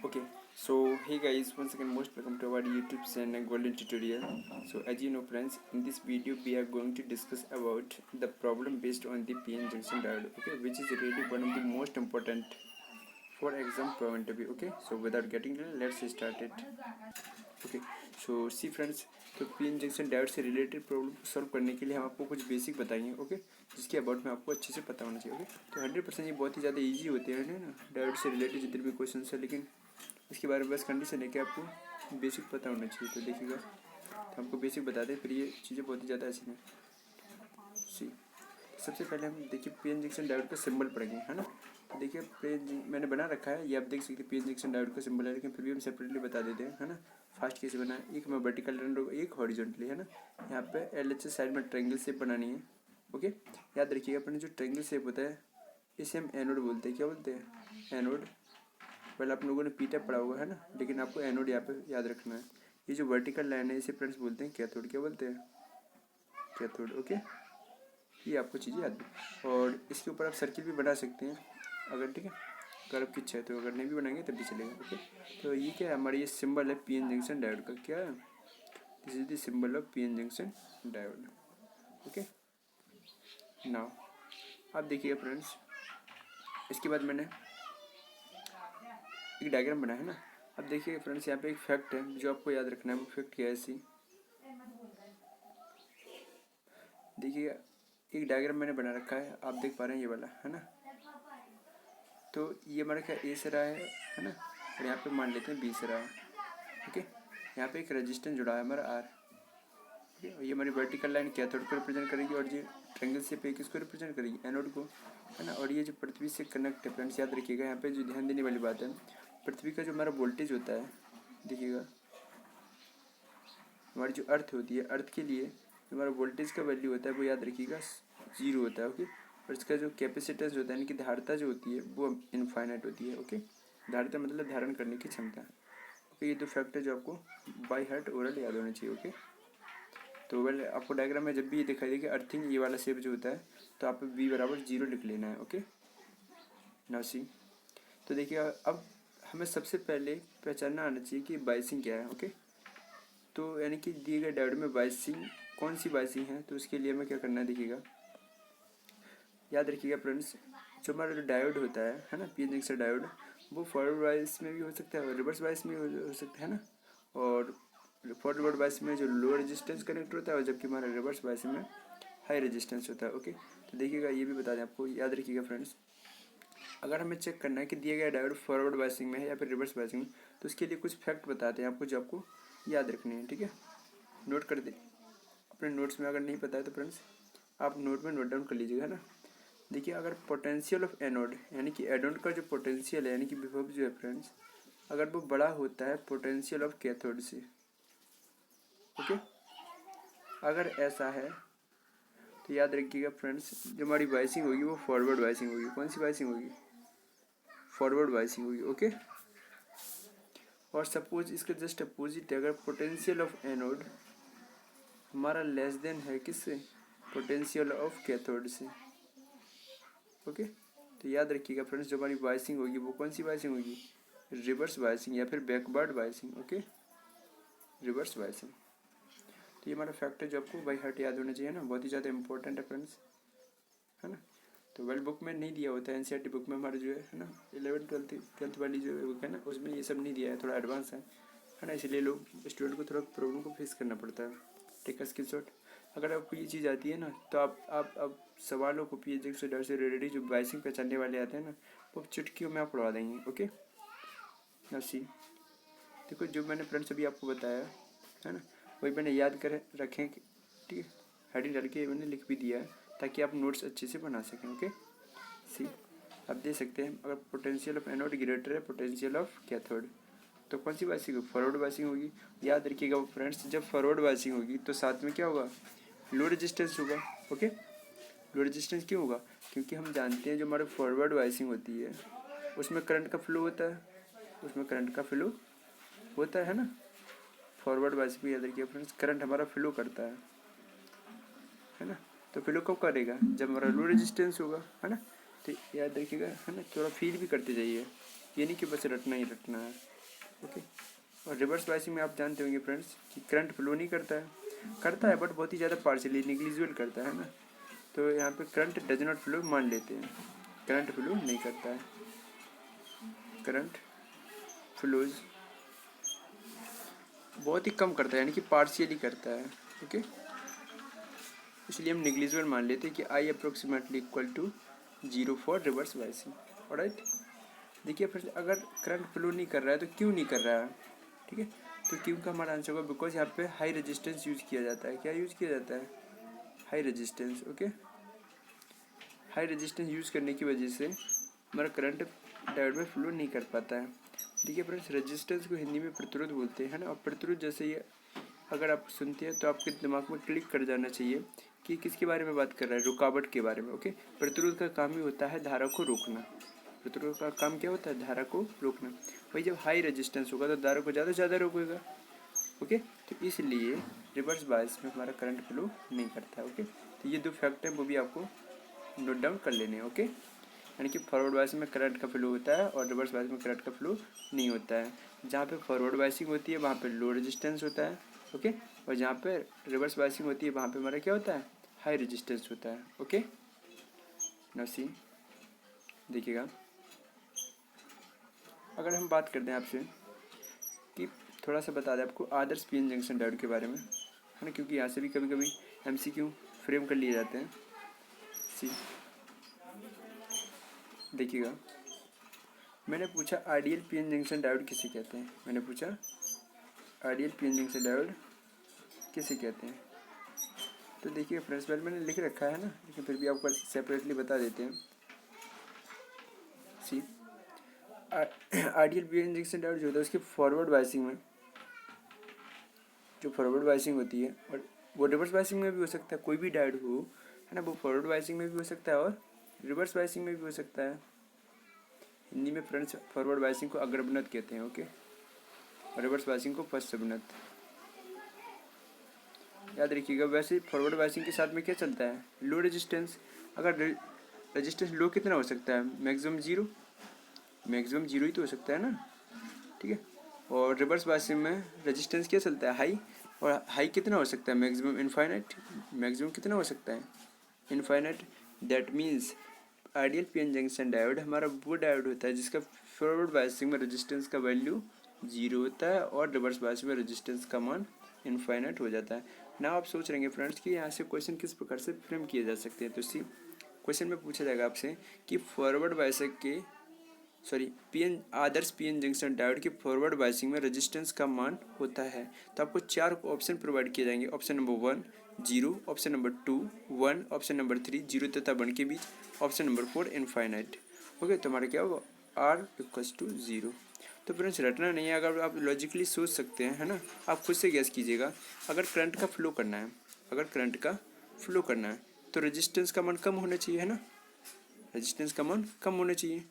Okay, so hey guys, once again most welcome to our YouTube channel Golden Tutorial. So as you know friends, in this video we are going to discuss about the problem based on the PN junction diode, okay, which is really one of the most important for exam point of view. Okay, so without getting late, let's start it. Okay so see friends, तो PN junction diode से related problem को solve करने के लिए हम आपको कुछ basic बताएंगे, ओके, जिसके अबाउट में आपको अच्छे से पता होना चाहिए। ओके, तो 100% ये बहुत ही ज़्यादा इजी होते हैं ना डायोड से रिलेटेड जितने भी क्वेश्चन है, लेकिन इसके बारे में बस कंडीशन है कि आपको बेसिक पता होना चाहिए। तो देखिएगा, तो हमको बेसिक बता दें, फिर ये चीज़ें बहुत ही ज़्यादा ऐसी हैं। सी सबसे पहले हम देखिए पीएन जंक्शन डायोड का सिंबल पढ़ेंगे, है ना। तो देखिए मैंने बना रखा है, ये आप देख सकते हैं पीएन जंक्शन डायोड का सिंबल है, लेकिन फिर भी हम सेपरेटली बता देते हैं, है ना। फास्ट कैसे बना है, एक में वर्टिकल रन होगा, एक हॉरिजॉन्टली, है ना। यहाँ पे LHS साइड में ट्रायंगल शेप बनानी है। ओके, याद रखिएगा अपने जो ट्रायंगल शेप होता है इसे हम एनोड बोलते हैं। क्या बोलते हैं? एनोड। पहले आप लोगों ने पीटा पढ़ा होगा, है ना, लेकिन आपको एनोड यहाँ पे याद रखना है। ये जो वर्टिकल लाइन है इसे फ्रेंड्स बोलते हैं कैथोड। क्या बोलते हैं? कैथोड। ओके, ये आपको चीज़ें याद है। और इसके ऊपर आप सर्किल भी बना सकते हैं अगर, ठीक है, अगर आपकी इच्छा है तो। अगर नहीं भी बनाएंगे तब भी चलेगा। ओके, तो ये क्या है, हमारा ये सिंबल है पीएन जंक्शन डायोड का। क्या है? This is the symbol of PN junction diode. Okay, now आप देखिएगा फ्रेंड्स, इसके बाद मैंने एक डायग्राम बनाया है ना। अब देखिए फ्रेंड्स, यहाँ पे एक फैक्ट है जो आपको याद रखना है। वो फैक्ट क्या है? ऐसी देखिएगा, एक डायग्राम मैंने बना रखा है, आप देख पा रहे हैं ये वाला, है ना। तो ये हमारा क्या ए से रहा है ना, और यहाँ पे मान लेते हैं बी से रहा है। ओके, यहाँ पे एक रेजिस्टेंस जुड़ा है हमारा आर। ओके, और ये हमारी वर्टिकल लाइन कैथोड को रिप्रेजेंट करेगी, और ये ट्रायंगल शेप है किसको रिप्रेजेंट करेगी? एनोड को, है ना। और ये जो पृथ्वी से कनेक्ट है फ्रेंड्स, याद रखिएगा यहाँ पे जो ध्यान देने वाली बात है, पृथ्वी का जो हमारा वोल्टेज होता है, देखिएगा हमारी जो अर्थ होती है, अर्थ के लिए जो हमारा वोल्टेज का वैल्यू होता है वो याद रखिएगा 0 होता है। ओके, और इसका जो कैपेसिटेंस होता है यानी कि धारिता जो होती है वो इनफाइनाइट होती है। ओके, धारिता मतलब धारण करने की क्षमता। ओके, ये दो फैक्ट है जो आपको बाय हार्ट ओरल याद होना चाहिए। ओके, तो वेल आपको डायग्राम में जब भी ये दिखाई देगी अर्थिंग ये वाला शेप जो होता है, तो आप v बराबर 0 लिख लेना है। ओके, नाउ सी, तो देखिए अब हमें सबसे पहले पहचानना आना चाहिए कि बायसिंग क्या है। ओके, तो यानी कि दिए गए डायोड में बायसिंग कौन सी बायसिंग है, तो उसके लिए हमें क्या करना है, देखिएगा याद रखिएगा फ्रेंड्स, जो हमारा जो डायोड होता है ना, पीएन जंक्शन डायोड, वो फॉरवर्ड बायस में भी हो सकता है और रिवर्स बायस में हो सकता है ना। और फॉरवर्ड बायस में जो लो रेजिस्टेंस कनेक्ट होता है, और जबकि हमारा रिवर्स बायस में हाई रेजिस्टेंस होता है। ओके, तो देखिएगा ये भी बता दें आपको, याद रखिएगा फ्रेंड्स, अगर हमें चेक करना है कि दिया गया डायोड फॉरवर्ड बायसिंग में है या फिर रिवर्स बायसिंग में, तो उसके लिए कुछ फैक्ट बताते हैं आपको जो आपको याद रखने हैं। ठीक है, नोट कर दे अपने नोट्स में, अगर नहीं पता है तो फ्रेंड्स आप नोट में नोट डाउन कर लीजिएगा ना। देखिए, अगर पोटेंशियल ऑफ एनोड यानी कि एनोड का जो पोटेंशियल है यानी कि विभव जो है फ्रेंड्स, अगर वो बड़ा होता है पोटेंशियल ऑफ कैथोड से, ओके, अगर ऐसा है तो याद रखिएगा फ्रेंड्स, जो हमारी बायसिंग होगी वो फॉरवर्ड बायसिंग होगी। कौन सी बायसिंग होगी? फॉरवर्ड बायसिंग होगी। ओके, और सपोज इसका जस्ट अपोजिट है, अगर पोटेंशियल ऑफ एनोड हमारा लेस देन है किससे? पोटेंशियल ऑफ कैथोड से। ओके, तो याद रखिएगा फ्रेंड्स, जो हमारी बायसिंग होगी वो कौन सी बायसिंग होगी? रिवर्स बायसिंग या फिर backward biasing. Okay, reverse biasing. तो ये हमारा फैक्ट है जो आपको बाई हार्ट याद होना चाहिए ना, बहुत ही ज़्यादा इंपॉर्टेंट है फ्रेंड्स, है ना। तो वर्ल्ड बुक में नहीं दिया होता है, एनसीईआरटी बुक में हमारे जो है ना 11th 12th वाली जो बुक है ना, उसमें ये सब नहीं दिया है, थोड़ा एडवांस है ना, इसलिए लोग स्टूडेंट को थोड़ा प्रॉब्लम को फेस करना पड़ता है। टेक अ स्क्रीनशॉट, अगर आपको ये चीज़ आती है ना, तो आप सवालों को पीएच से डर से रेडी जो बाइसिंग पहचानने वाले आते हैं ना, वो चुटकियों में आप पढ़वा देंगे। ओके, ना सी, देखो जो मैंने फ्रेंड्स अभी आपको बताया है ना, वही मैंने याद कर रखें, ठीक है, हेडिंग डाल के मैंने लिख भी दिया है ताकि आप नोट्स अच्छे से बना सकें। ओके, सी आप दे सकते हैं, अगर पोटेंशियल ऑफ एनोड ग्रेटर है पोटेंशियल ऑफ कैथोड, तो कौन सी बाइसिंग होगी? फॉरवर्ड बाइसिंग होगी। याद रखिएगा फ्रेंड्स, जब फॉरवर्ड बाइसिंग होगी तो साथ में क्या होगा? लो रेजिस्टेंस होगा। ओके, लो रेजिस्टेंस क्यों होगा? क्योंकि हम जानते हैं जो हमारे फॉरवर्ड बाइसिंग होती है उसमें करंट का फ्लो होता है, उसमें करंट का फ्लो होता है ना। फॉरवर्ड बाइसिंग में याद रखिए फ्रेंड्स, करंट हमारा फ्लो करता है ना। तो फ्लो कब करेगा? जब हमारा लो रेजिस्टेंस होगा, है ना। तो याद रखिएगा, है ना, थोड़ा फील भी करते जाइए, ये नहीं कि बस रटना ही रटना है। ओके। और रिवर्स बायसिंग में आप जानते होंगे फ्रेंड्स कि करंट फ्लो नहीं करता है बट बहुत ही ज़्यादा पार्शियली निग्लिजिबल करता है ना। तो यहाँ पे करंट डज नॉट फ्लो मान लेते हैं, करंट फ्लो नहीं करता है, करंट फ्लोज बहुत ही कम करता है, यानी कि पार्शियली करता है। ओके, इसलिए हम निग्लिजिबल मान लेते हैं कि I approximately equal to 0 for reverse biasing. Alright, देखिए फिर अगर करंट फ्लो नहीं कर रहा है तो क्यों नहीं कर रहा है, ठीक है। तो क्यों का हमारा आंसर होगा बिकॉज यहाँ पे हाई रेजिस्टेंस यूज़ किया जाता है। क्या यूज़ किया जाता है? High resistance. Okay, high resistance use करने की वजह से हमारा करंट डायोड में फ्लो नहीं कर पाता है। देखिए फ्रेंड्स, रेजिस्टेंस को हिंदी में प्रतिरोध बोलते हैं ना, और प्रतिरोध जैसे ये अगर आप सुनते हैं तो आपके दिमाग में क्लिक कर जाना चाहिए कि किसके बारे में बात कर रहा है, रुकावट के बारे में। ओके, प्रतिरोध का काम ही होता है धारा को रोकना। प्रतिरोध का काम क्या होता है? धारा को रोकना। भाई जब हाई रेजिस्टेंस होगा तो धारा को ज़्यादा से ज़्यादा रोकेगा। ओके, तो इसलिए रिवर्स बायस में हमारा करंट फ्लो नहीं करता है। ओके, तो ये दो फैक्ट हैं, वो भी आपको नोट डाउन कर लेने हैं। ओके, यानी कि फॉरवर्ड बायस में करंट का फ्लो होता है और रिवर्स बायस में करंट का फ्लो नहीं होता है। जहाँ पे फॉरवर्ड बायसिंग होती है वहाँ पे लो रेजिस्टेंस होता है। ओके, और जहाँ पे रिवर्स बायसिंग होती है वहाँ पे हमारा क्या होता है? हाई रेजिस्टेंस होता है। ओके, नाउ सी, देखिएगा, अगर हम बात करते हैं आपसे कि थोड़ा सा बता दें आपको आदर्श पीएन जंक्शन डायोड के बारे में, है ना, क्योंकि यहाँ से भी कभी कभी एमसीक्यू फ्रेम कर लिए जाते हैं। सी, देखिएगा, मैंने पूछा आइडियल पीएन जंक्शन डायोड किसे कहते हैं। मैंने पूछा आइडियल पीएन जंक्शन डायोड किसे कहते हैं। तो देखिए फ्रेंड्स, पहले मैंने लिख रखा है ना, लेकिन फिर भी आपको सेपरेटली बता देते हैं। सी, आइडियल पीएन जंक्शन डायोड जो होता है उसकी फॉरवर्ड बायसिंग में जो फॉरवर्ड बायसिंग होती है, और वो रिवर्स बायसिंग में भी हो सकता है, कोई भी डायोड हो, है ना, वो फॉरवर्ड बायसिंग में भी हो सकता है और रिवर्स बायसिंग में भी हो सकता है। हिंदी में फ्रेंड्स फॉरवर्ड बायसिंग को अग्रभनत कहते हैं। ओके, और रिवर्स बायसिंग को पश्चभनत। याद रखिएगा। वैसे फॉरवर्ड बायसिंग के साथ में क्या चलता है? Low resistance. अगर रेजिस्टेंस लो कितना हो सकता है? मैक्सिमम जीरो, मैक्सिमम जीरो ही तो हो सकता है ना, ठीक है। और रिवर्स बायसिंग में रेजिस्टेंस क्या चलता है? हाई, और हाई कितना हो सकता है? Maximum infinite. मैक्सिमम कितना हो सकता है? Infinite. That means ideal PN junction diode हमारा वो डायोड होता है जिसका फॉरवर्ड बायसिंग में रेजिस्टेंस का वैल्यू जीरो होता है और रिवर्स बायसिंग में रेजिस्टेंस का मान इनफाइनाइट हो जाता है। ना आप सोच रहे हैं फ्रेंड्स कि यहाँ से क्वेश्चन किस प्रकार से फ्रेम किए जा सकते हैं। तो सी, क्वेश्चन में पूछा जाएगा आपसे कि फॉरवर्ड बायसिंग के पीएन आदर्श पीएन जंक्शन डायोड की फॉरवर्ड बायसिंग में रेजिस्टेंस का मान होता है। तो आपको चार ऑप्शन प्रोवाइड किए जाएंगे। Option number 1 zero, option number 2 1, option number 3 zero तथा 1 के बीच, ऑप्शन नंबर 4 इनफाइनाइट। ओके, तो हमारा क्या होगा? R equals to 0। तो फ्रेंड्स रटना नहीं है, अगर आप लॉजिकली सोच सकते हैं, है ना, आप खुद से गैस कीजिएगा। अगर करंट का फ्लो करना है, अगर करंट का फ्लो करना है तो रेजिस्टेंस का मान कम होना चाहिए, है ना, रेजिस्टेंस का मान कम होना चाहिए।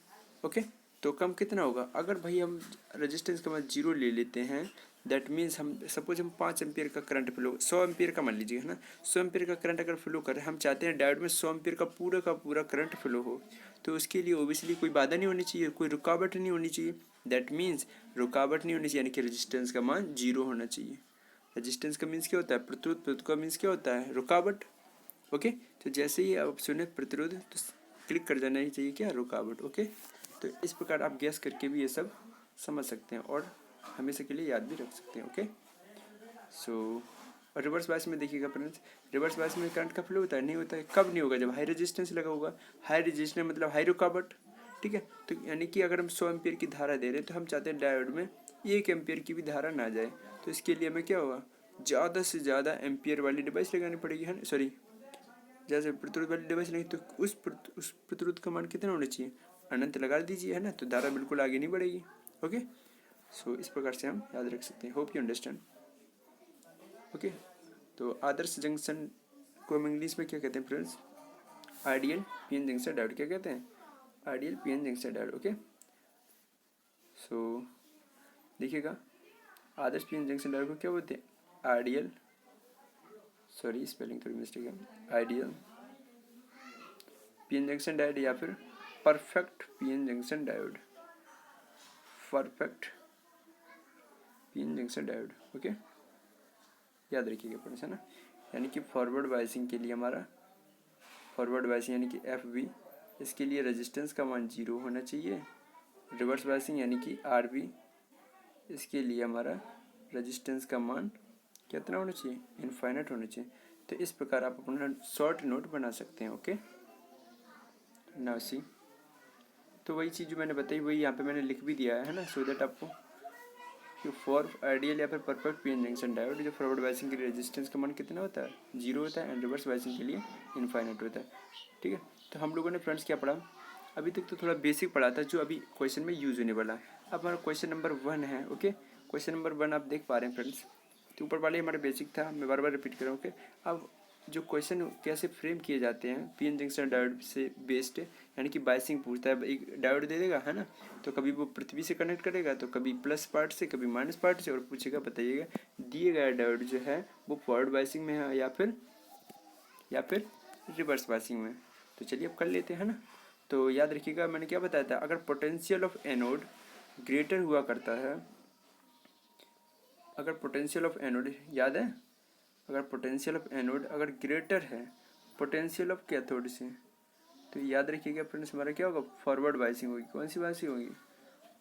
ओके, तो कम कितना होगा? अगर भाई हम रेजिस्टेंस का मान जीरो ले लेते हैं, दैट मीन्स हम सपोज हम 5 एम्पियर का करंट फ्लो, 100 एम्पियर का मान लीजिए, है ना, 100 एम्पियर का करंट अगर फ्लो करें, हम चाहते हैं डायोड में 100 एम्पियर का पूरा करंट फ्लो हो, तो उसके लिए ओबियसली कोई बाधा नहीं होनी चाहिए, कोई रुकावट नहीं होनी चाहिए। दैट मीन्स रुकावट नहीं होनी चाहिए, यानी कि रेजिस्टेंस का मान जीरो होना चाहिए। रेजिस्टेंस का मीन्स क्या होता है? प्रतिरोध। प्रतिरोध का मीन्स क्या होता है? रुकावट। ओके, तो जैसे ही आप सुने प्रतिरोध तो क्लिक कर जाना ही चाहिए क्या? रुकावट। ओके, तो इस प्रकार आप गैस करके भी ये सब समझ सकते हैं और हमेशा के लिए याद भी रख सकते हैं। ओके, सो और रिवर्स बायस में देखिएगा फ्रेंड्स, रिवर्स बायस में करंट का फ्लो होता है? नहीं होता है। कब नहीं होगा? जब हाई रेजिस्टेंस लगा होगा। हाई रेजिस्टेंस मतलब हाई रुकावट, ठीक है। तो यानी कि अगर हम 100 एम्पियर की धारा दे रहे हैं तो हम चाहते हैं डायोड में 1 एम्पियर की भी धारा ना जाए, तो इसके लिए हमें क्या होगा? ज़्यादा से ज़्यादा एम्पियर वाली डिवाइस लगानी पड़ेगी, है ना, जैसे प्रतिरोध वाली डिवाइस नहीं, तो उस प्रतिरोध का मान कितना होना चाहिए? अनंत लगा दीजिए, है ना, तो धारा बिल्कुल आगे नहीं बढ़ेगी। ओके, सो इस प्रकार से हम याद रख सकते हैं। Hope you understand. ओके, तो आदर्श जंक्शन को हम इंग्लिश में क्या कहते हैं friends? Ideal PN junction diode. क्या कहते हैं? Ideal PN junction diode. Okay, so देखिएगा, आदर्श पीएन जंक्शन डायोड को क्या बोलते हैं? आइडियल, स्पेलिंग थोड़ी मिस्टेक है, आइडियल पीएन जंक्शन डायोड या फिर perfect PN junction diode, perfect PN junction diode. Okay, याद रखिएगा फ्रेंड्स, है ना। यानी कि फॉरवर्ड बायसिंग के लिए हमारा फॉरवर्ड बायसिंग यानी कि एफ बी, इसके लिए रेजिस्टेंस का मान 0 होना चाहिए। रिवर्स बायसिंग यानी कि आर बी, इसके लिए हमारा रेजिस्टेंस का मान कितना होना चाहिए, इनफाइनाइट होना चाहिए। तो इस प्रकार आप अपना शॉर्ट नोट बना सकते हैं। ओके, नाउ सी, तो वही चीज़ जो मैंने बताई वही यहाँ पे मैंने लिख भी दिया है ना, सो दैट आपको कि फॉर आइडियल या फिर परफेक्ट पीएन जंक्शन डायोड जो फॉरवर्ड बायसिंग के लिए रेजिस्टेंस का मान कितना होता है, 0 होता है, एंड रिवर्स बायसिंग के लिए इनफाइनाइट होता है। ठीक है, तो हम लोगों ने फ्रेंड्स क्या पढ़ा, अभी तक तो थोड़ा बेसिक पढ़ा था जो अभी क्वेश्चन में यूज होने वाला है। अब हमारा क्वेश्चन नंबर 1 है। ओके, क्वेश्चन नंबर 1 आप देख पा रहे हैं फ्रेंड्स, तो ऊपर वाले हमारा बेसिक था, मैं बार बार रिपीट कर रहा हूँ। ओके, अब जो क्वेश्चन कैसे फ्रेम किए जाते हैं पीएन जंक्शन डायोड से बेस्ड, यानी कि बायसिंग पूछता है, एक डायोड दे देगा, है ना, तो कभी वो पृथ्वी से कनेक्ट करेगा, तो कभी प्लस पार्ट से, कभी माइनस पार्ट से, और पूछेगा बताइएगा दिए गया डायोड जो है वो फॉरवर्ड बायसिंग में है या फिर रिवर्स बायसिंग में। तो चलिए अब कर लेते हैं ना। तो याद रखिएगा मैंने क्या बताया था, अगर पोटेंशियल ऑफ एनोड ग्रेटर हुआ करता है, अगर पोटेंशियल ऑफ एनोड याद है, अगर पोटेंशियल ऑफ एनोड अगर ग्रेटर है पोटेंशियल ऑफ कैथोड से, तो याद रखिएगा फ्रेंड्स हमारा क्या होगा, फॉरवर्ड बायसिंग होगी। कौन सी बायसिंग होगी,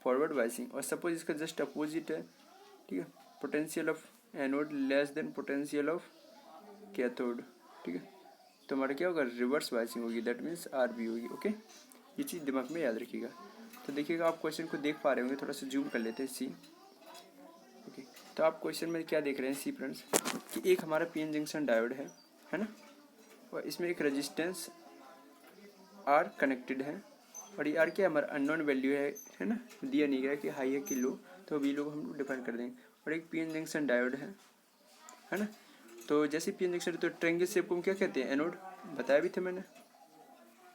फॉरवर्ड बायसिंग। और सपोज इसका जस्ट अपोजिट है, ठीक है, potential of anode less than potential of cathode, ठीक है, तो हमारा क्या होगा, रिवर्स बायसिंग होगी, दैट मीन्स आर बी होगी। ओके, ये चीज़ दिमाग में याद रखिएगा। तो देखिएगा आप क्वेश्चन को देख पा रहे होंगे, थोड़ा सा जूम कर लेते हैं सी। ओके, तो आप क्वेश्चन में क्या देख रहे हैं सी फ्रेंड्स, कि एक हमारा पीएन जंक्शन डायोड है ना, और इसमें एक रेजिस्टेंस आर कनेक्टेड है, और ये आर क्या हमारा अननोन वैल्यू है ना, दिया नहीं गया कि हाई है कि लो, तो अभी लोग हम डिफाइन कर देंगे। और एक पीएन जंक्शन डायोड है ना, तो जैसे पीएन जंक्शन, तो ट्रायंगल शेप को हम क्या कहते हैं, एनोड, बताया भी थे मैंने,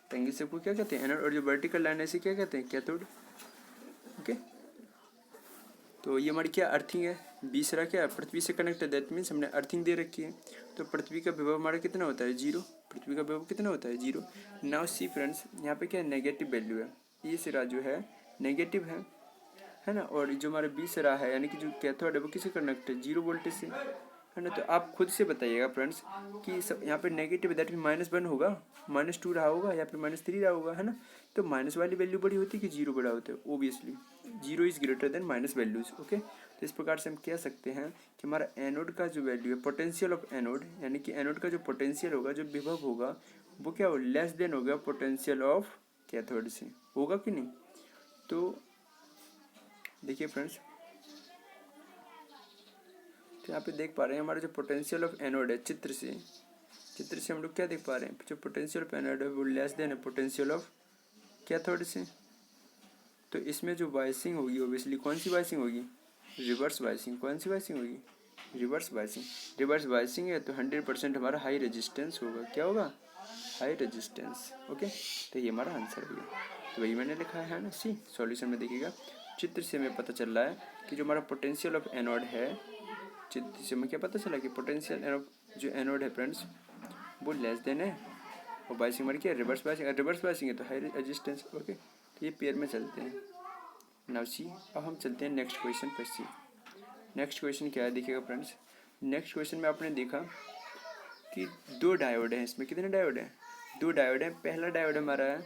ट्रायंगल शेप को क्या कहते हैं, एनोड, और जो वर्टिकल लाइन है इसे क्या कहते हैं, कैथोड। ओके, तो ये हमारी क्या अर्थिंग है, बीसरा क्या पृथ्वी से कनेक्ट है, दैट मीन्स हमने अर्थिंग दे रखी है, तो पृथ्वी का विभव हमारा कितना होता है, 0, पृथ्वी का विभव कितना होता है, 0। नाउ सी फ्रेंड्स, यहाँ पे क्या नेगेटिव वैल्यू है, ये सिरा जो है नेगेटिव है ना, और जो हमारा बी सिरा है यानी कि जो कैथोड है वो किसे कनेक्ट है, 0 वोल्टेज से, है ना। तो आप खुद से बताइएगा फ्रेंड्स कि सब यहाँ पे नेगेटिव, दैट मीन -1 होगा, -2 रहा होगा या फिर -3 रहा होगा, है ना। तो माइनस वाली वैल्यू बड़ी होती है कि 0 बड़ा होता है, obviously 0 is greater than minus values. Okay, तो इस प्रकार से हम कह सकते हैं कि हमारा एनोड का जो वैल्यू है, पोटेंशियल ऑफ एनोड, यानी कि एनोड का जो पोटेंशियल होगा, जो विभव होगा, वो क्या हो, लेस देन होगा पोटेंशियल ऑफ कैथोड से, होगा कि नहीं। तो देखिए फ्रेंड्स, तो यहाँ पे देख पा रहे हैं हमारा जो पोटेंशियल ऑफ एनोड है, चित्र से हम लोग क्या देख पा रहे हैं, जो पोटेंशियल ऑफ एनोड है वो लेस देन है पोटेंशियल ऑफ कैथोड से। तो इसमें जो बायसिंग होगी ओबियसली कौन सी बायसिंग होगी, रिवर्स बायसिंग। कौन सी बायसिंग होगी, रिवर्स बायसिंग। रिवर्स बायसिंग है तो 100% हमारा हाई रेजिस्टेंस होगा, क्या होगा, हाई रेजिस्टेंस। ओके, तो ये हमारा आंसर होगा, तो वही मैंने लिखा है ना सी। सॉल्यूशन में देखिएगा, चित्र से हमें पता चल रहा है कि जो हमारा पोटेंशियल ऑफ एनोड है, चित्र से हमें क्या पता चला कि पोटेंशियल ऑफ जो एनोड है फ्रेंड्स वो लेस देन है, और बायसिंग हमारी क्या है, रिवर्स बायसिंग। रिवर्स बायसिंग है तो हाई रेजिस्टेंस। ओके, तो ये पेयर में चलते हैं। नाउ सी, अब हम चलते हैं नेक्स्ट क्वेश्चन पर। सी नेक्स्ट क्वेश्चन क्या है, देखिएगा फ्रेंड्स, नेक्स्ट क्वेश्चन में आपने देखा कि 2 डायोड हैं, इसमें कितने डायोड हैं, 2 डायोड हैं। पहला डायोड हमारा है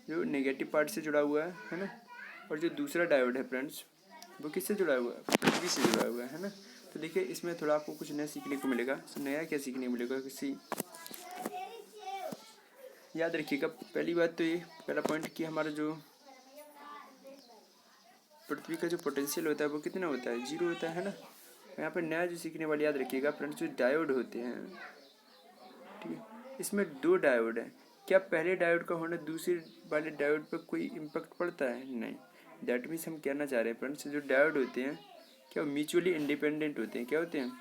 जो नेगेटिव पार्ट से जुड़ा हुआ है ना, और जो दूसरा डायोड है फ्रेंड्स वो किससे जुड़ा हुआ है, पृथ्वी से जुड़ा हुआ है ना। तो देखिए इसमें थोड़ा आपको कुछ नया सीखने को मिलेगा। नया क्या सीखने को मिलेगा, किसी याद रखिएगा, पहली बात तो ये पहला पॉइंट कि हमारा जो पृथ्वी का जो पोटेंशियल होता है वो कितना होता है, 0 होता है ना। यहाँ पर नया जो सीखने वाले याद रखिएगा फ्रेंड्स, जो डायोड होते हैं, ठीक है, इसमें 2 डायोड है। क्या पहले डायोड का होना दूसरे वाले डायोड पर कोई इम्पैक्ट पड़ता है, नहीं। दैट मीन्स हम कहना चाह रहे हैं फ्रेंड्स, जो डायोड होते हैं क्या म्यूचुअली इंडिपेंडेंट होते हैं, क्या होते हैं,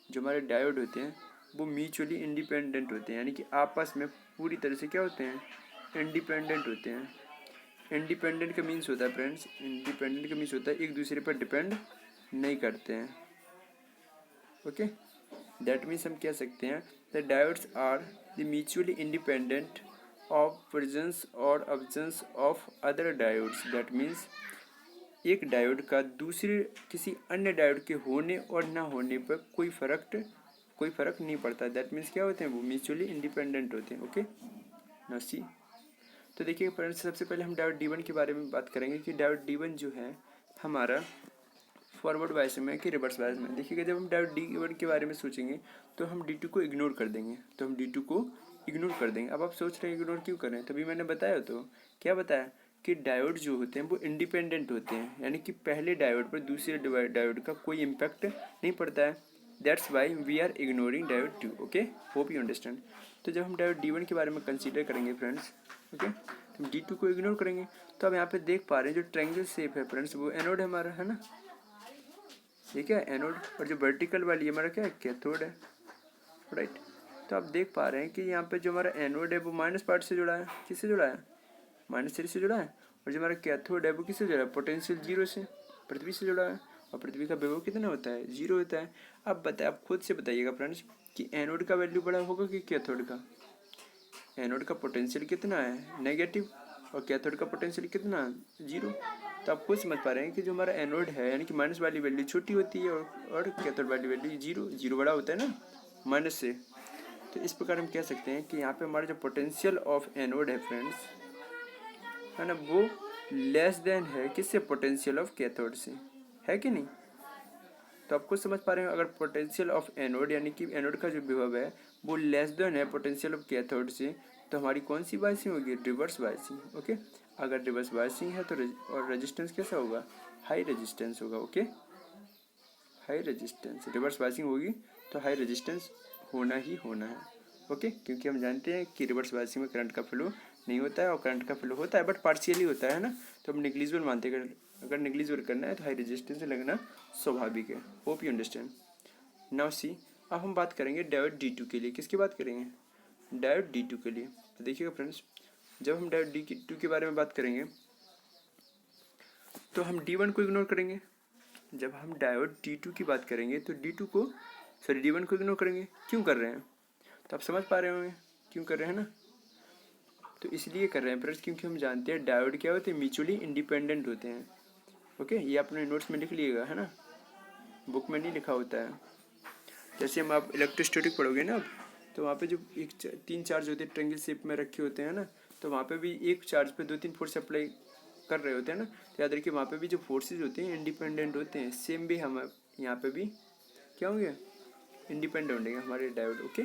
जो हमारे डायोड होते हैं वो म्यूचुअली इंडिपेंडेंट होते हैं, यानी कि आपस में पूरी तरह से क्या होते हैं, इंडिपेंडेंट होते हैं। इंडिपेंडेंट का मीन्स होता है फ्रेंड्स, इंडिपेंडेंट का मीन्स होता है एक दूसरे पर डिपेंड नहीं करते हैं। ओके, दैट मीन्स हम कह सकते हैं the diodes are the mutually independent of presence और absence of other diodes, that means एक डायोड का दूसरे किसी अन्य डायोड के होने और ना होने पर कोई फर्क नहीं पड़ता। दैट मीन्स क्या होते हैं, वो म्यूचुअली इंडिपेंडेंट होते हैं। ओके, नाउ सी, तो देखिए फ्रेंड्स, सबसे पहले हम डायोड D1 के बारे में बात करेंगे कि डायोड D1 जो है हमारा फॉरवर्ड बायस में कि रिवर्स बायस में। देखिएगा, जब हम डायोड D1 के बारे में सोचेंगे तो हम D2 को इग्नोर कर देंगे, अब आप सोच रहे हैं इग्नोर क्यों करें, तभी मैंने बताया, तो क्या बताया कि डायोड जो होते हैं वो इंडिपेंडेंट होते हैं, यानी कि पहले डायोड पर दूसरे डायोड का कोई इम्पैक्ट नहीं पड़ता है। That's why we are ignoring diode 2। Okay, hope you understand. तो जब हम डायोड D1 के बारे में कंसीडर करेंगे फ्रेंड्स, ओके, तो हम D2 को इग्नोर करेंगे। तो अब यहाँ पे देख पा रहे हैं जो ट्रायंगल शेप है फ्रेंड्स, वो एनोड है हमारा, है ना, ये क्या है एनोड, और जो वर्टिकल वाली हमारा क्या है, कैथोड है, राइट। तो आप देख पा रहे हैं कि यहाँ पे जो हमारा एनोड है वो माइनस पार्ट से जुड़ा है, किससे जुड़ा है, -3 से जुड़ा है, और जो हमारा कैथोड है वो किससे जुड़ा है, पोटेंशियल 0 से, पृथ्वी से जुड़ा है, और पृथ्वी का विभव कितना होता है, 0 होता है। अब बताए, आप खुद से बताइएगा फ्रेंड्स कि एनोड का वैल्यू बड़ा होगा कि कैथोड का। एनोड का पोटेंशियल कितना है, नेगेटिव, और कैथोड का पोटेंशियल कितना, 0। तो आप खुद समझ पा रहे हैं कि जो हमारा एनोड है यानी कि माइनस वाली वैल्यू छोटी होती है और कैथोड वाली वैल्यू 0 बड़ा होता है ना माइनस से। तो इस प्रकार हम कह सकते हैं कि यहाँ पे हमारा जो पोटेंशियल ऑफ एनोड है फ्रेंड्स, है ना, वो लेस देन है किससे, पोटेंशियल ऑफ कैथोड से, है कि नहीं। तो आप खुद समझ पा रहे हैं, अगर पोटेंशियल ऑफ एनोड यानी कि एनोड का जो विभव है वो लेस देन है पोटेंशियल ऑफ कैथोड से, तो हमारी कौन सी बायसिंग होगी, रिवर्स बायसिंग। ओके, अगर रिवर्स बायसिंग है तो और रेजिस्टेंस कैसा होगा, हाई रेजिस्टेंस होगा। Okay, high resistance, reverse biasing होगी तो हाई रेजिस्टेंस होना ही होना है। ओके, क्योंकि हम जानते हैं कि रिवर्स बायसिंग में करंट का फ्लो नहीं होता है, और करंट का फ्लो होता है बट पार्शियली होता है ना, तो हम निग्लिजिबल मानते हैं। अगर निग्लिजिबल करना है तो हाई रेजिस्टेंस से लगना स्वाभाविक है। Hope you understand. Now see, अब हम बात करेंगे डायोड D2 के लिए। किसकी बात करेंगे, डायोड D2 के लिए। तो देखिएगा फ्रेंड्स, जब हम डायोड D2 के बारे में बात करेंगे तो हम D1 को इग्नोर करेंगे। जब हम डायोड D2 की बात करेंगे तो D1 को इग्नोर करेंगे। क्यों कर रहे हैं, तो आप समझ पा रहे होंगे क्यों कर रहे हैं ना। तो इसलिए कर रहे हैं फ्रेंड्स क्योंकि हम जानते हैं डायोड क्या होते हैं, म्यूचुअली इंडिपेंडेंट होते हैं। ओके, ये अपने नोट्स में लिख लीजिएगा, है ना, बुक में नहीं लिखा होता है। जैसे हम आप इलेक्ट्रोस्टैटिक पढ़ोगे ना, तो वहाँ पे जो 3 चार्ज होते हैं ट्रायंगल शेप में रखे होते हैं ना, तो वहाँ पे भी एक चार्ज पे 2-3 फोर्स अप्लाई कर रहे होते हैं ना, तो याद रखिए वहाँ पे भी जो फोर्सेज होते हैं इंडिपेंडेंट होते हैं। सेम भी हम यहाँ पे भी क्या होंगे, इंडिपेंडेंट होंगे हमारे diode. Okay,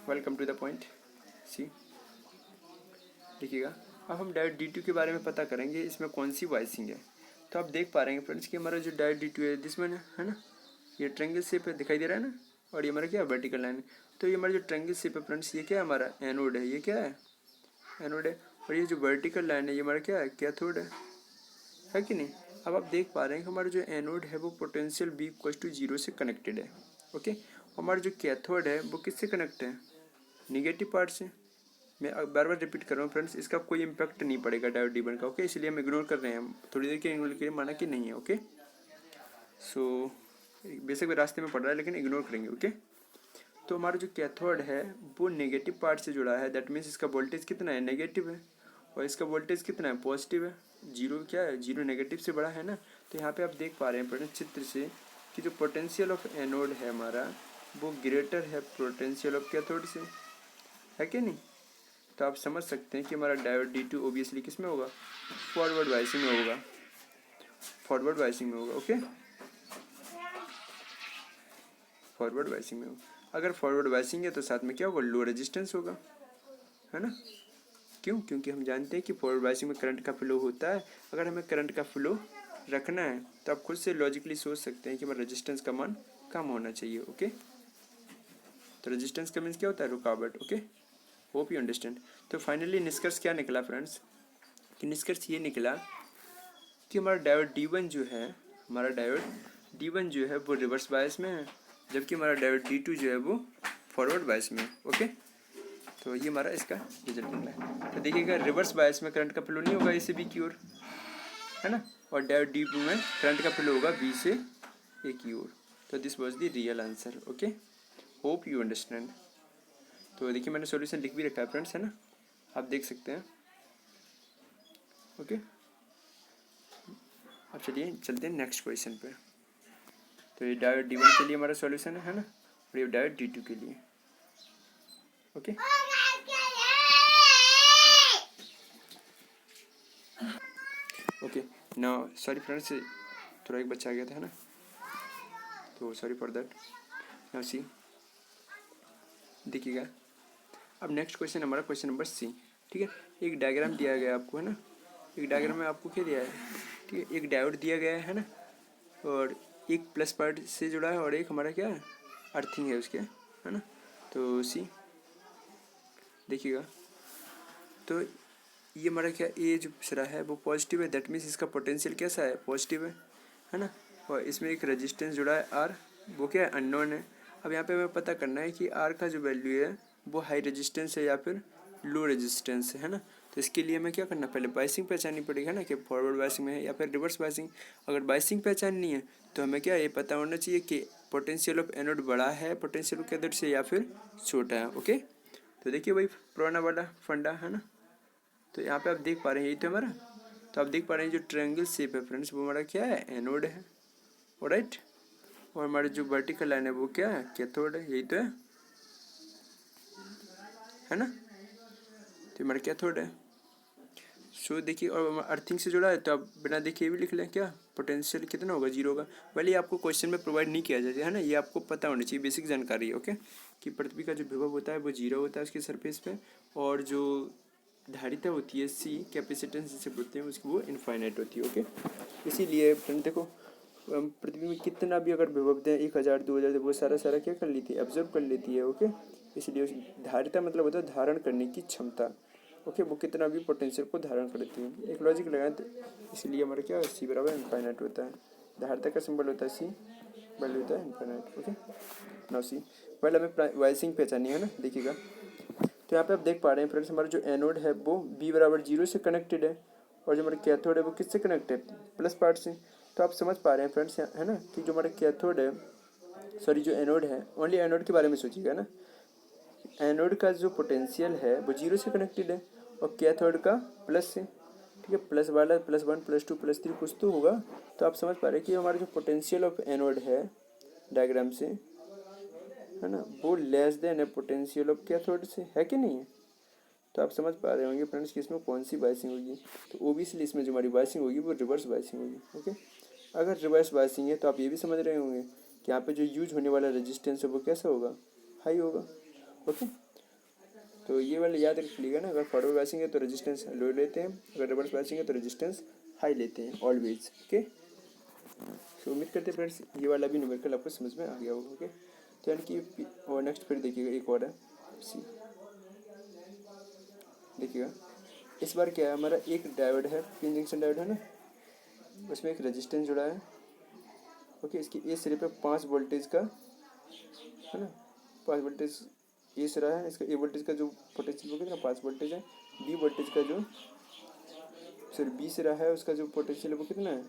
welcome to the point. See, देखिएगा, अब हम डायोड D2 के बारे में पता करेंगे इसमें कौन सी वाइसिंग है। तो आप देख पा रहे हैं फ्रेंड्स कि हमारा जो डायोड D2 है जिसमें है ना, ये ट्रायंगल शेप है, दिखाई दे रहा है ना, और ये हमारा क्या है, वर्टिकल लाइन है। तो ये हमारा जो ट्रायंगल शेप है फ्रेंड्स, ये क्या है, हमारा एनोड है, ये क्या है, एनोड है, और ये जो वर्टिकल लाइन है ये हमारा क्या है, कैथोड है कि नहीं। अब आप देख पा रहे हैं कि हमारा जो एनोड है वो पोटेंशियल B=0 से कनेक्टेड है। ओके, हमारा जो कैथोड है वो किससे कनेक्ट है, निगेटिव पार्ट से। मैं बार बार रिपीट कर रहा हूँ फ्रेंड्स, इसका कोई इम्पैक्ट नहीं पड़ेगा डायोड D1 का। ओके, इसलिए हम इग्नोर कर रहे हैं, थोड़ी देर के इग्नोर के लिए माना कि नहीं है। ओके, सो बेशक भी रास्ते में पड़ रहा है लेकिन इग्नोर करेंगे। ओके, तो हमारा जो कैथोड है वो नेगेटिव पार्ट से जुड़ा है, दैट मीन्स इसका वोल्टेज कितना है, नेगेटिव है, और इसका वोल्टेज कितना है, पॉजिटिव है। 0 क्या है, 0 नेगेटिव से बड़ा है ना। तो यहाँ पे आप देख पा रहे हैं फ्रेंड्स चित्र से कि जो पोटेंशियल ऑफ एनोड है हमारा वो ग्रेटर है पोटेंशियल ऑफ कैथोड से, है कि नहीं। तो आप समझ सकते हैं कि हमारा डायोड D2 ओबियसली किस में होगा, फॉरवर्ड बायसिंग में होगा, फॉरवर्ड बायसिंग में होगा। ओके, फॉरवर्ड बायसिंग में होगा। अगर फॉरवर्ड बायसिंग है तो साथ में क्या होगा, लो रेजिस्टेंस होगा, है ना। क्यों, क्योंकि हम जानते हैं कि फॉरवर्ड बायसिंग में करंट का फ्लो होता है। अगर हमें करंट का फ्लो रखना है तो आप खुद से लॉजिकली सोच सकते हैं कि हमारा रेजिस्टेंस का मान कम होना चाहिए। ओके, तो रेजिस्टेंस का मीन्स क्या होता है, रुकावट। Okay, hope you understand. तो फाइनली निष्कर्ष क्या निकला फ्रेंड्स, कि निष्कर्ष ये निकला कि हमारा डायोड D1 जो है, हमारा डायोड D1 जो है वो रिवर्स बायस में है, जबकि हमारा डायोड D2 जो है वो फॉरवर्ड बायस में है। ओके, तो ये हमारा इसका रिजल्ट निकला है। तो देखिएगा रिवर्स बायस में करंट का फ्लो नहीं होगा A से B की ओर, है ना, और डायोड D2 में करंट का फ्लो होगा B से A की ओर। तो this was the real answer. Okay, hope you understand. तो देखिए मैंने सॉल्यूशन लिख भी रखा है फ्रेंड्स, है ना, आप देख सकते हैं। ओके, अब चलिए चलते हैं नेक्स्ट क्वेश्चन पे। तो ये डायोड D1 के लिए हमारा सॉल्यूशन है ना, और ये डायोड D2 के लिए। Okay, okay now sorry friends, थोड़ा एक बच्चा आ गया था, है ना, तो sorry for that. Now see, देखिएगा अब नेक्स्ट क्वेश्चन हमारा क्वेश्चन नंबर C। ठीक है, एक डायग्राम दिया गया है आपको, है ना, एक डायग्राम में आपको क्या दिया है, ठीक है, एक डायोड दिया गया है ना, और एक प्लस पार्ट से जुड़ा है और एक हमारा क्या है, अर्थिंग है उसके, है ना। तो सी देखिएगा, तो ये हमारा क्या, ये जो सिरा है वो पॉजिटिव है, दैट मीन्स इसका पोटेंशियल कैसा है, पॉजिटिव है ना, और इसमें एक रेजिस्टेंस जुड़ा है आर, वो क्या है, अननोन है। अब यहाँ पे हमें पता करना है कि आर का जो वैल्यू है वो हाई रेजिस्टेंस है या फिर लो रेजिस्टेंस है ना। तो इसके लिए हमें क्या करना, पहले बायसिंग पहचाननी पड़ेगी, है ना, कि फॉरवर्ड बायसिंग में है या फिर रिवर्स बायसिंग। अगर बायसिंग पहचाननी है तो हमें क्या ये पता होना चाहिए कि पोटेंशियल ऑफ एनोड बड़ा है पोटेंशियल ऑफ कैथोड से या फिर छोटा है। ओके, तो देखिए वही पुराना वाला फंडा है ना। तो यहाँ पे आप देख पा रहे हैं, यही तो हमारा, तो आप देख पा रहे हैं जो ट्रायंगल शेप है फ्रेंड्स वो हमारा क्या है, एनोड है, ऑलराइट, और हमारी जो वर्टिकल लाइन है वो क्या है, कैथोड है, यही तो है ना, तो हमारा कैथोड है। सो देखिए, और अर्थिंग से जुड़ा है तो आप बिना देखे भी लिख लें, क्या पोटेंशियल कितना होगा, 0 होगा। भले ये आपको क्वेश्चन में प्रोवाइड नहीं किया जाता है ना, ये आपको पता होना चाहिए, बेसिक जानकारी है। ओके, कि पृथ्वी का जो विभव होता है वो 0 होता है उसके सरफेस पे, और जो धारिता होती है C, कैपेसिटेंस जिसे बोलते हैं उसकी, वो इनफाइनाइट होती है। ओके, इसीलिए फ्रेंड देखो पृथ्वी में कितना भी अगर विभव दें 1000 2000 वो सारा सारा क्या कर लेती है, एब्जॉर्ब कर लेती है। ओके, इसलिए उस धारिता मतलब होता है धारण करने की क्षमता। ओके, वो कितना भी पोटेंशियल को धारण करती है। एक लॉजिक लगाएं तो इसलिए हमारा क्या C बराबर इनफाइनाइट होता है। धारिता का सिंबल होता है C, वैल्यू होता है इनफाइनाइट। ओके, नाउ सी पहले हमें वाइसिंग पहचानी है ना, देखिएगा। तो यहाँ पे आप देख पा रहे हैं फ्रेंड्स, हमारा जो एनोड है वो B बराबर 0 से कनेक्टेड है, और जो हमारा कैथोड है वो किससे कनेक्टेड है, प्लस पार्ट से। तो आप समझ पा रहे हैं फ्रेंड्स, है ना, कि जो हमारा कैथोड है, सॉरी जो एनोड है, ओनली एनोड के बारे में सोचिएगा ना, एनोड का जो पोटेंशियल है वो 0 से कनेक्टेड है और कैथोड का प्लस से। ठीक है, प्लस वाला +1 +2 +3 कुछ तो होगा। तो आप समझ पा रहे हैं कि हमारा जो पोटेंशियल ऑफ एनोड है डायग्राम से, है ना, वो लेस देन है पोटेंशियल ऑफ कैथोड से, है कि नहीं है। तो आप समझ पा रहे होंगे फ्रेंड्स कि इसमें कौन सी बाइसिंग होगी। तो ओबियसली इसमें जो हमारी बाइसिंग होगी वो रिवर्स बाइसिंग होगी। ओके, अगर रिवर्स बाइसिंग है तो आप ये भी समझ रहे होंगे कि यहाँ पे जो यूज होने वाला रेजिस्टेंस है वो कैसा होगा, हाई होगा। ओके, तो ये वाला याद रख लीजिएगा ना, अगर फॉरवर्ड बाइसिंग है तो रेजिस्टेंस लो लेते हैं, अगर रिवर्स बाइसिंग है तो रेजिस्टेंस हाई लेते हैं ऑलवेज। ओके, तो उम्मीद करते हैं फ्रेंड्स ये वाला भी न्यूमेरिकल आपको समझ में आ गया होगा। ओके, तो यानी कि और नेक्स्ट फिर देखिएगा एक और है सी, देखिएगा इस बार क्या है, हमारा एक डायोड है, पिन जंक्शन डायोड है ना, उसमें एक रेजिस्टेंस जुड़ा है। ओके, इसकी ए सिरे पे 5 वोल्टेज का, है ना, 5 वोल्टेज ए सिरा है, इसका ए वोल्टेज का जो पोटेंशियल वो कितना 5 वोल्टेज है, बी वोल्टेज का जो सॉरी बी सिरा है उसका जो पोटेंशियल है वो कितना है,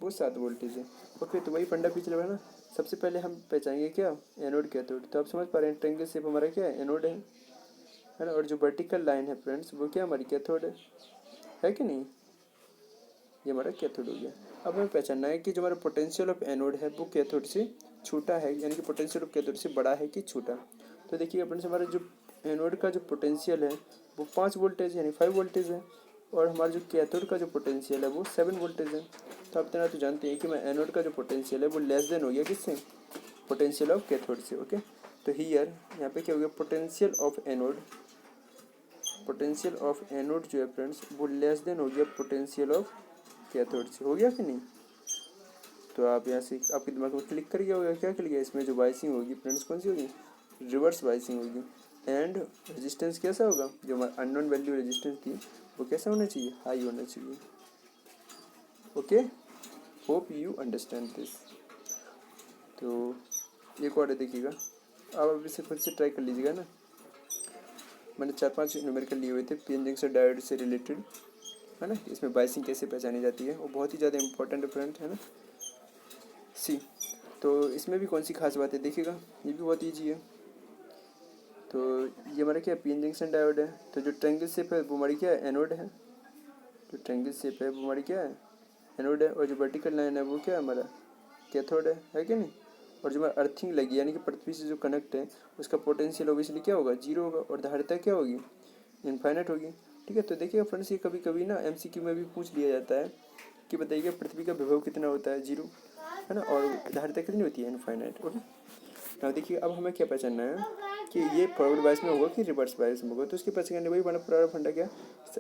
वो 7 वोल्टेज है। ओके, तो वही फंडा पिछले वाला ना, सबसे पहले हम पहचानेंगे क्या, एनोड कैथोड। तो आप समझ पा रहे हैं ट्रायंगल शेप हमारा क्या है, एनोड है ना, और जो वर्टिकल लाइन है फ्रेंड्स वो क्या हमारी कैथोड है कि नहीं, ये हमारा कैथोड हो गया। अब हमें पहचानना है कि जो हमारा पोटेंशियल ऑफ एनोड है वो कैथोड से छोटा है, यानी कि पोटेंशियल ऑफ कैथोड से बड़ा है कि छोटा। तो देखिए फ्रेंड्स, हमारा जो एनोड का जो पोटेंशियल है वो 5 वोल्टेज यानी 5 वोल्टेज है, और हमारा जो कैथोड का जो पोटेंशियल है वो 7 वोल्टेज है। तो आप इतना तो जानते हैं कि मैं एनोड का जो पोटेंशियल है वो लेस देन हो गया किससे, पोटेंशियल ऑफ कैथोड से। ओके, तो हियर यहाँ पे क्या हो गया, potential of anode, potential of anode जो है फ्रेंड्स वो लेस देन हो गया पोटेंशियल ऑफ कैथोड से, हो गया कि नहीं। तो आप यहाँ से आपके दिमाग में क्लिक कर गया होगा, क्या क्लिक गया, इसमें जो बाइसिंग होगी फ्रेंड्स कौन सी होगी, रिवर्स बाइसिंग होगी। एंड रेजिस्टेंस कैसा होगा, जो हमारा अननोन वैल्यू रेजिस्टेंस थी वो कैसा होना चाहिए, हाई होना चाहिए। Okay, hope you understand this. तो एक और देखिएगा, आप इसे खुद से ट्राई कर लीजिएगा ना, मैंने 4-5 न्यूमेरिकल लिए हुए थे पीएन जंक्शन डायोड से रिलेटेड, है ना, इसमें बाइसिंग कैसे पहचानी जाती है, वो बहुत ही ज़्यादा इंपॉर्टेंट फ्रेंड है ना। सी, तो इसमें भी कौन सी खास बात है देखिएगा, ये भी बहुत ईजी है। तो ये हमारा क्या पी एन जंक्शन डायोड है। तो जो ट्रायंगल शेप है वो हमारी क्या है, एनोड है। जो ट्रायंगल शेप है वो हमारी क्या है, एनोड है। और जो वर्टिकल लाइन है वो क्या है, हमारा कैथोड है कि नहीं। और जो हमारा अर्थिंग लगी यानी कि पृथ्वी से जो कनेक्ट है उसका पोटेंशियल ऑब्वियसली क्या होगा, जीरो होगा। और धारिता क्या होगी, इनफाइनाइट होगी। ठीक है, तो देखिए फ्रेंड्स, ये कभी कभी ना एमसीक्यू में भी पूछ लिया जाता है कि बताइए पृथ्वी का विभव कितना होता है, जीरो, है ना, और धारिता कितनी होती है, इनफाइनाइट। ओके, now देखिए अब हमें क्या पहचानना है कि ये फॉरवर्ड बायस में होगा कि रिवर्स बायस में होगा। तो उसके पहचानने वही बड़ा पूरा फंडा क्या,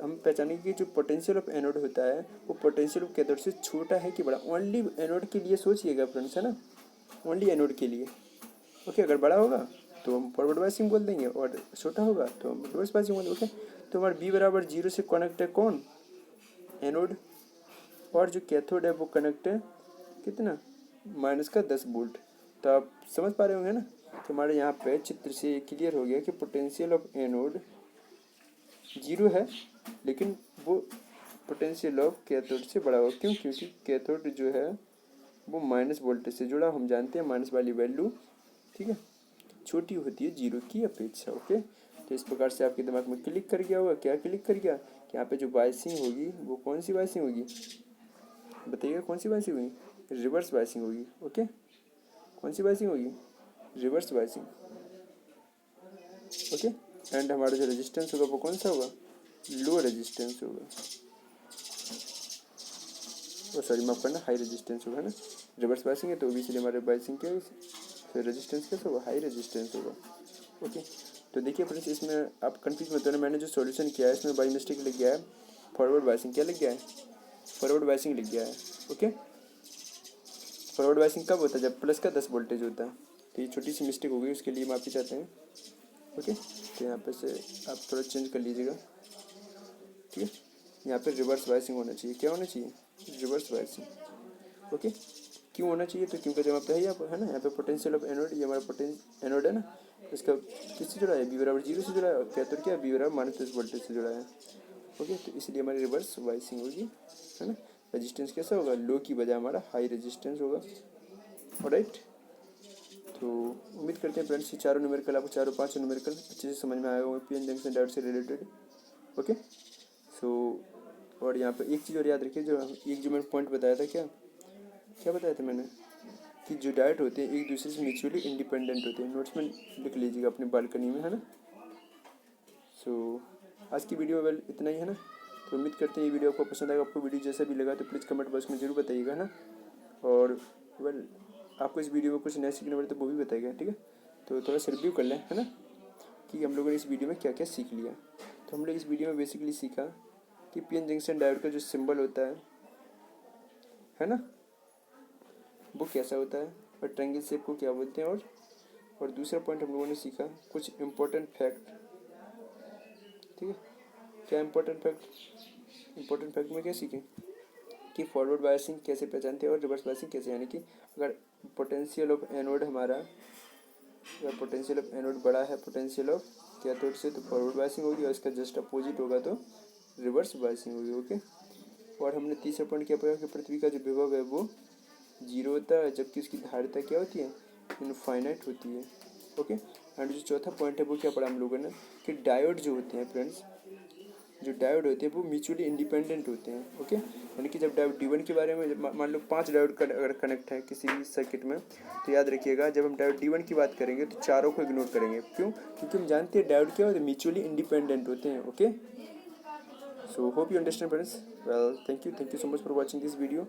हम पहचानेंगे कि जो पोटेंशियल ऑफ एनोड होता है वो पोटेंशियल ऑफ कैथोड से छोटा है कि बड़ा। ओनली एनोड के लिए सोचिएगा फ्रेंड्स, है ना, ओनली एनोड के लिए। ओके, अगर बड़ा होगा तो हम फॉरवर्ड बायसिंग बोल देंगे और छोटा होगा तो हम रिवर्स बायसिंग बोल देंगे। ओके, तो हमारा बी बराबर जीरो से कनेक्ट है कौन, एनोड। और जो कैथोड है वो कनेक्ट है कितना, -10 वोल्ट। तो आप समझ पा रहे होंगे ना। तो हमारे यहाँ पे चित्र से क्लियर हो गया कि पोटेंशियल ऑफ एनोड जीरो है, लेकिन वो पोटेंशियल ऑफ कैथोड से बड़ा होगा। क्यों, क्योंकि कैथोड जो है वो माइनस वोल्टेज से जुड़ा, हम जानते हैं माइनस वाली वैल्यू, ठीक है, छोटी होती है जीरो की अपेक्षा। ओके, तो इस प्रकार से आपके दिमाग में क्लिक कर गया होगा, क्या क्लिक कर गया कि यहाँ पे जो बायसिंग होगी वो कौन सी बायसिंग होगी, बताइएगा कौन सी बायसिंग होगी, रिवर्स बायसिंग होगी। ओके, कौन सी बायसिंग होगी, रिवर्स बायसिंग। ओके, एंड हमारा जो रेजिस्टेंस होगा वो कौन सा होगा, लो रेजिस्टेंस होगा। ओ सॉरी, माफ करना, हाई रेजिस्टेंस होगा ना, रिवर्स बायसिंग है तो इसलिए हमारे बायसिंग क्या है, फिर रेजिस्टेंस कैसा होगा, हाई रेजिस्टेंस होगा। ओके, तो देखिए फ्रेंड्स, इसमें आप कंफ्यूज मत होना, मैंने जो सॉल्यूशन किया है इसमें बाई मिस्टेक लिख गया है फॉरवर्ड बायसिंग, क्या लिख गया है, फॉरवर्ड बायसिंग लिख गया है। ओके, फॉरवर्ड बायसिंग कब होता है, जब प्लस का 10 वोल्टेज होता है। तो ये छोटी सी मिस्टेक हो गई, उसके लिए माफ़ी चाहते हैं। ओके, तो यहाँ पे से आप थोड़ा चेंज कर लीजिएगा। ठीक है, यहाँ पे रिवर्स बायसिंग होना चाहिए, क्या होना चाहिए, रिवर्स बायसिंग। ओके, क्यों होना चाहिए, तो क्योंकि जब पे है यहाँ पर, है ना, यहाँ पे पोटेंशियल ऑफ एनोड, ये हमारा एनोड है ना, इसका किससे जुड़ा है, बी बराबर जीरो से जुड़ा है। और कैथोड क्या है, बी बराबर -10 वोल्टेज से जुड़ा है। ओके, तो इसलिए हमारी रिवर्स बायसिंग होगी, है ना। रेजिस्टेंस कैसा होगा, लो की बजाय हमारा हाई रेजिस्टेंस होगा। ऑलराइट, तो उम्मीद करते हैं फ्रेंड्स ये चारों न्यूमेरिकल आपको, चारों पाँचों न्यूमेरिकल अच्छे से समझ में आए होंगे पी एन जंक्शन डायोड से रिलेटेड। ओके, सो और यहाँ पर एक चीज़ और याद रखिए, जो मैंने पॉइंट बताया था, क्या क्या बताया था मैंने, कि जो डायोड होते हैं एक दूसरे से म्यूचुअली इंडिपेंडेंट होते हैं। नोट्स में लिख लीजिएगा अपनी बालकनी में, है ना। सो आज की वीडियो वेल इतना ही, है ना। तो उम्मीद करते हैं ये वीडियो आपको पसंद आएगा। आपको वीडियो जैसा भी लगा तो प्लीज़ कमेंट बॉक्स में जरूर बताइएगा, है ना। और वेल आपको इस वीडियो में कुछ नया सीखने वाले तो वो भी बताइएगा, ठीक है। तो थोड़ा सा रिव्यू कर लें, है ना, कि हम लोगों ने इस वीडियो में क्या क्या सीख लिया। तो हम लोग इस वीडियो में बेसिकली सीखा कि पी एन जंक्शन डायोड का जो सिंबल होता है ना, वो कैसा होता है, और ट्रायंगल शेप को क्या बोलते हैं। और दूसरा पॉइंट हम लोगों ने सीखा कुछ इम्पोर्टेंट फैक्ट, ठीक है। क्या इम्पोर्टेंट फैक्ट में क्या सीखें कि फॉरवर्ड बायसिंग कैसे पहचानते हैं और रिवर्स बायसिंग कैसे, यानी कि अगर पोटेंशियल ऑफ एनोड हमारा, अगर पोटेंशियल ऑफ एनोड बड़ा है पोटेंशियल ऑफ कैथोड से तो फॉरवर्ड बायसिंग होगी, और इसका जस्ट अपोजिट होगा तो रिवर्स बायसिंग होगी। ओके, और हमने तीसरा पॉइंट क्या पढ़ा कि पृथ्वी का जो विभव है वो जीरो होता है, जबकि उसकी धारिता क्या होती है, इनफाइनाइट होती है। ओके, एंड जो चौथा पॉइंट है वो क्या पढ़ा हम लोगों ने, कि डायोड जो होते हैं फ्रेंड्स, जो डायोड होते हैं वो म्यूचुअली इंडिपेंडेंट होते हैं। ओके, यानी कि जब डायोड D1 के बारे में, मान लो 5 डायोड का अगर कनेक्ट है किसी भी सर्किट में, तो याद रखिएगा जब हम डायोड D1 की बात करेंगे तो चारों को इग्नोर करेंगे। क्यों, क्योंकि हम जानते हैं डायोड क्या होते हैं, म्यूचुअली इंडिपेंडेंट होते हैं। Okay, so hope you understand friends. Well thank you so much for watching this video.